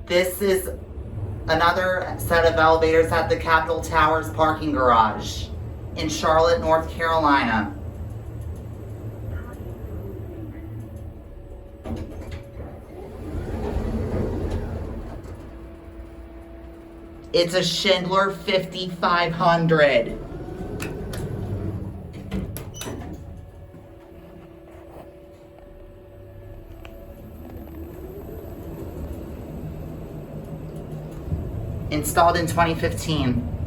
This is another set of elevators at the Capitol Towers parking garage in Charlotte, North Carolina. It's a Schindler 5500. Installed in 2015.